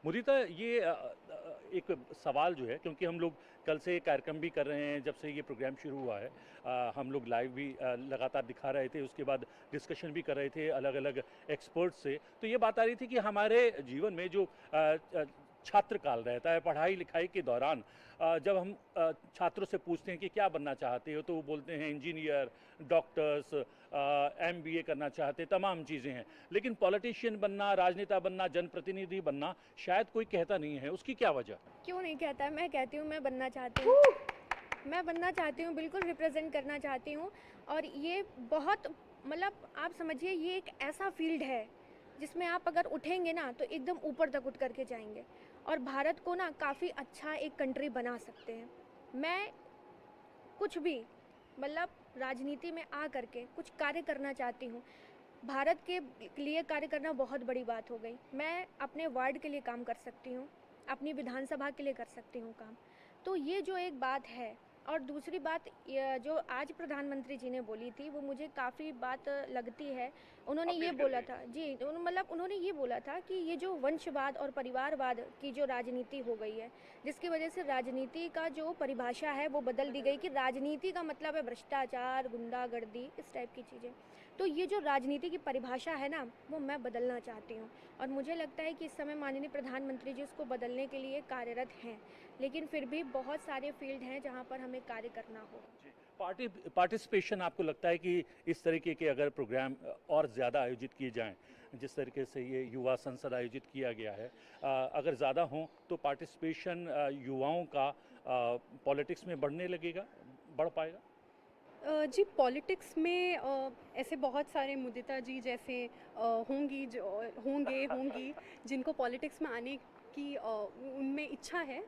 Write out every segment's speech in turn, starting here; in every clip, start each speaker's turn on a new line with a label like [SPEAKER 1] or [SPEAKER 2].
[SPEAKER 1] मुदीता, ये एक सवाल जो है, क्योंकि हम लोग कल से कार्यक्रम भी कर रहे हैं, जब से ये प्रोग्राम शुरू हुआ है हम लोग लाइव भी लगातार दिखा रहे थे, उसके बाद डिस्कशन भी कर रहे थे अलग अलग एक्सपर्ट्स से। तो ये बात आ रही थी कि हमारे जीवन में जो छात्र काल रहता है पढ़ाई लिखाई के दौरान, जब हम छात्रों से पूछते हैं कि क्या बनना चाहते हो, तो वो बोलते हैं इंजीनियर, डॉक्टर्स, एमबीए करना चाहते, तमाम चीज़ें हैं। लेकिन पॉलिटिशियन बनना, राजनेता बनना, जनप्रतिनिधि बनना शायद कोई कहता नहीं है। उसकी क्या वजह?
[SPEAKER 2] क्यों नहीं कहता है? मैं कहती हूँ, मैं बनना चाहती हूँ। मैं बनना चाहती हूँ, बिल्कुल रिप्रेजेंट करना चाहती हूँ। और ये बहुत, मतलब आप समझिए, ये एक ऐसा फील्ड है जिसमें आप अगर उठेंगे ना तो एकदम ऊपर तक उठ करके जाएंगे और भारत को ना काफ़ी अच्छा एक कंट्री बना सकते हैं। मैं कुछ भी, मतलब राजनीति में आ करके कुछ कार्य करना चाहती हूँ। भारत के लिए कार्य करना बहुत बड़ी बात हो गई। मैं अपने वार्ड के लिए काम कर सकती हूँ, अपनी विधानसभा के लिए कर सकती हूँ काम। तो ये जो एक बात है, और दूसरी बात जो आज प्रधानमंत्री जी ने बोली थी, वो मुझे काफ़ी बात लगती है। उन्होंने ये
[SPEAKER 1] अपील कर
[SPEAKER 2] बोला
[SPEAKER 1] रही
[SPEAKER 2] था जी, मतलब उन्होंने ये बोला था कि ये जो वंशवाद और परिवारवाद की जो राजनीति हो गई है, जिसकी वजह से राजनीति का जो परिभाषा है वो बदल दी गई कि राजनीति का मतलब है भ्रष्टाचार, गुंडागर्दी, इस टाइप की चीज़ें। तो ये जो राजनीति की परिभाषा है ना, वो मैं बदलना चाहती हूँ। और मुझे लगता है कि इस समय माननीय प्रधानमंत्री जी उसको बदलने के लिए कार्यरत हैं। लेकिन फिर भी बहुत सारे फील्ड हैं जहाँ पर हमें कार्य करना होगा।
[SPEAKER 1] पार्टिसिपेशन आपको लगता है कि इस तरीके के अगर प्रोग्राम और ज़्यादा आयोजित किए जाएं, जिस तरीके से ये युवा संसद आयोजित किया गया है, अगर ज़्यादा हों तो पार्टिसिपेशन युवाओं का पॉलिटिक्स में बढ़ने लगेगा, बढ़ पाएगा?
[SPEAKER 3] जी, पॉलिटिक्स में ऐसे बहुत सारे मुदिता जी जैसे होंगी जो होंगी जिनको पॉलिटिक्स में आने की उनमें इच्छा है,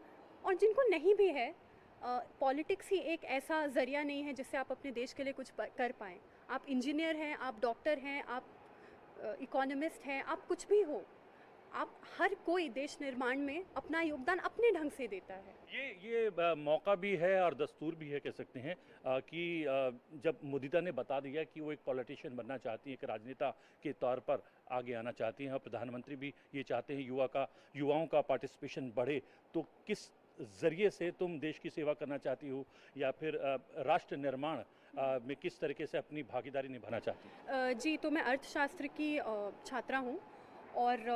[SPEAKER 3] और जिनको नहीं भी है। पॉलिटिक्स ही एक ऐसा ज़रिया नहीं है जिससे आप अपने देश के लिए कुछ कर पाएँ। आप इंजीनियर हैं, आप डॉक्टर हैं, आप इकोनॉमिस्ट हैं, आप कुछ भी हो, आप हर कोई देश निर्माण में अपना योगदान अपने ढंग से देता है।
[SPEAKER 1] ये मौका भी है और दस्तूर भी है, कह सकते हैं कि जब मुदिता ने बता दिया कि वो एक पॉलिटिशियन बनना चाहती हैं, एक राजनेता के तौर पर आगे आना चाहती हैं, और प्रधानमंत्री भी ये चाहते हैं युवाओं का पार्टिसिपेशन बढ़े, तो किस ज़रिए से तुम देश की सेवा करना चाहती हो, या फिर राष्ट्र निर्माण में किस तरीके से अपनी भागीदारी निभाना चाहती हो?
[SPEAKER 3] जी, तो मैं अर्थशास्त्र की छात्रा हूँ, और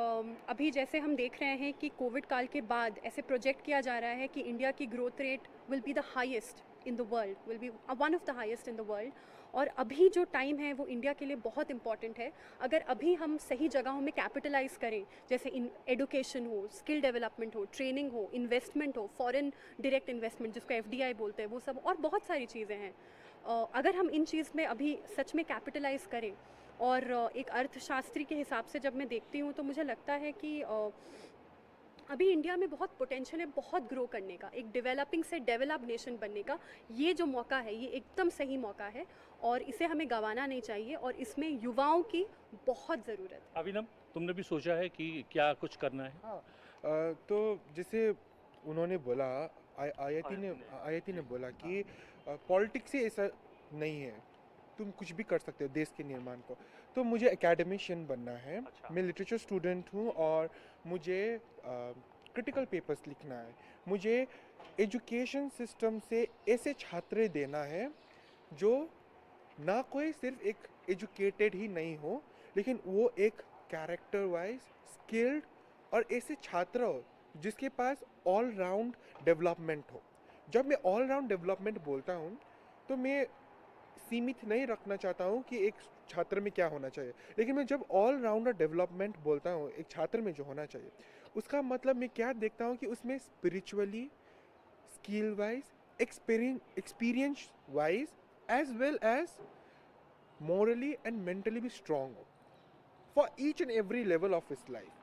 [SPEAKER 3] अभी जैसे हम देख रहे हैं कि कोविड काल के बाद ऐसे प्रोजेक्ट किया जा रहा है कि इंडिया की growth rate will be the highest in the world, will be one of the highest in the world. और अभी जो टाइम है वो इंडिया के लिए बहुत इंपॉर्टेंट है। अगर अभी हम सही जगहों में कैपिटलाइज करें, जैसे इन एडुकेशन हो, स्किल डेवलपमेंट हो, ट्रेनिंग हो, इन्वेस्टमेंट हो, फॉरेन डायरेक्ट इन्वेस्टमेंट जिसको FDI बोलते हैं, वो सब और बहुत सारी चीज़ें हैं। अगर हम इन चीज़ में अभी सच में कैपिटलाइज करें, और एक अर्थशास्त्री के हिसाब से जब मैं देखती हूँ तो मुझे लगता है कि अभी इंडिया में बहुत पोटेंशियल है बहुत ग्रो करने का, एक डेवलपिंग से डेवलप नेशन बनने का। ये जो मौका है ये एकदम सही मौका है और इसे हमें गंवाना नहीं चाहिए, और इसमें युवाओं की बहुत ज़रूरत है।
[SPEAKER 1] अभिनव, तुमने भी सोचा है कि क्या कुछ करना है?
[SPEAKER 4] हाँ, तो जैसे उन्होंने बोला, आयती ने बोला कि पॉलिटिक्स ही ऐसा नहीं है, तुम कुछ भी कर सकते हो देश के निर्माण को। तो मुझे एकेडमिशियन बनना है।
[SPEAKER 1] अच्छा।
[SPEAKER 4] मैं लिटरेचर स्टूडेंट हूँ और मुझे क्रिटिकल पेपर्स लिखना है। मुझे एजुकेशन सिस्टम से ऐसे छात्र देना है जो ना कोई सिर्फ एक एजुकेटेड ही नहीं हो, लेकिन वो एक कैरेक्टर वाइज स्किल्ड और ऐसे छात्र हो जिसके पास ऑल राउंड डेवलपमेंट हो। जब मैं ऑल राउंड डेवलपमेंट बोलता हूँ तो मैं सीमित नहीं रखना चाहता हूँ कि एक छात्र में क्या होना चाहिए, लेकिन मैं जब ऑल राउंडर डेवलपमेंट बोलता हूँ एक छात्र में जो होना चाहिए, उसका मतलब मैं क्या देखता हूँ कि उसमें spiritually, skill wise, experience wise, as well as morally and mentally be strong for each and every level of his life.